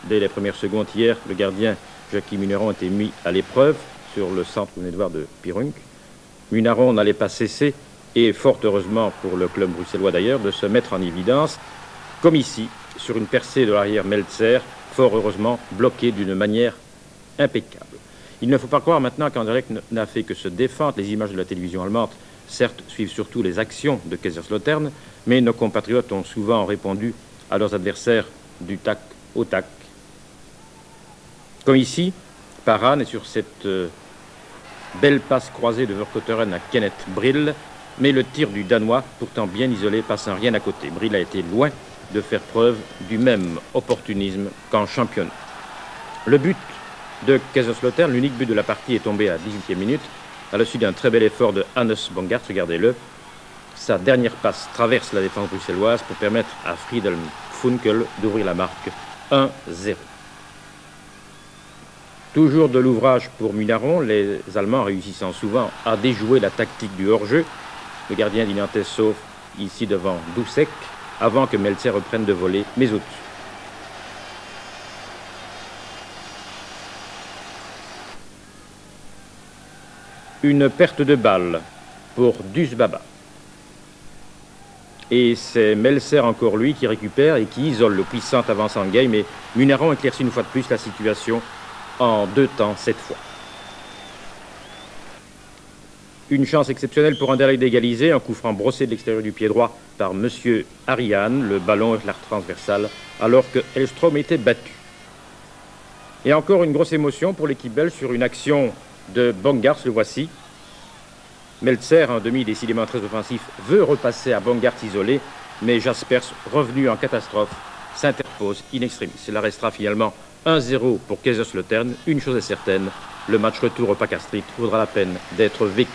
dès les premières secondes hier, le gardien Jackie Munaron a été mis à l'épreuve sur le centre Edouard de Pirunk. Munaron n'allait pas cesser, et fort heureusement pour le club bruxellois d'ailleurs, de se mettre en évidence, comme ici, sur une percée de l'arrière Meltzer, fort heureusement bloquée d'une manière impeccable. Il ne faut pas croire maintenant qu'Anderlecht n'a fait que se défendre. Les images de la télévision allemande, certes, suivent surtout les actions de Kaiserslautern, mais nos compatriotes ont souvent répondu à leurs adversaires du tac au tac. Comme ici, Parane est sur cette belle passe croisée de Verkotteren à Kenneth Brill, mais le tir du Danois, pourtant bien isolé, passe sans rien à côté. Brill a été loin de faire preuve du même opportunisme qu'en championnat. Le but de Kaiserslautern, l'unique but de la partie, est tombé à 18e minute, à la suite d'un très bel effort de Hannes Bongard, regardez-le. Sa dernière passe traverse la défense bruxelloise pour permettre à Friedhelm Funkel d'ouvrir la marque 1-0. Toujours de l'ouvrage pour Munaron, les Allemands réussissant souvent à déjouer la tactique du hors-jeu. Le gardien d'Inantes sauve ici devant Doucek, avant que Meltzer reprenne de voler, mais au-dessus. Une perte de balle pour Dusbaba. Et c'est Meltzer encore lui qui récupère et qui isole le puissant avançant Gay, mais Munaron éclaircit une fois de plus la situation en 2 temps cette fois. Une chance exceptionnelle pour Anderlecht d'égaliser, un coup franc brossé de l'extérieur du pied droit par M. Ariane, le ballon avec l'arc transversal, alors que Elstrom était battu. Et encore une grosse émotion pour l'équipe belge sur une action de Bongars, le voici. Meltzer, un demi décidément très offensif, veut repasser à Bongars isolé, mais Jaspers, revenu en catastrophe, s'interpose in extremis. Cela restera finalement 1-0 pour Kaiserslautern. Une chose est certaine, le match retour au Paca Street vaudra la peine d'être vécu.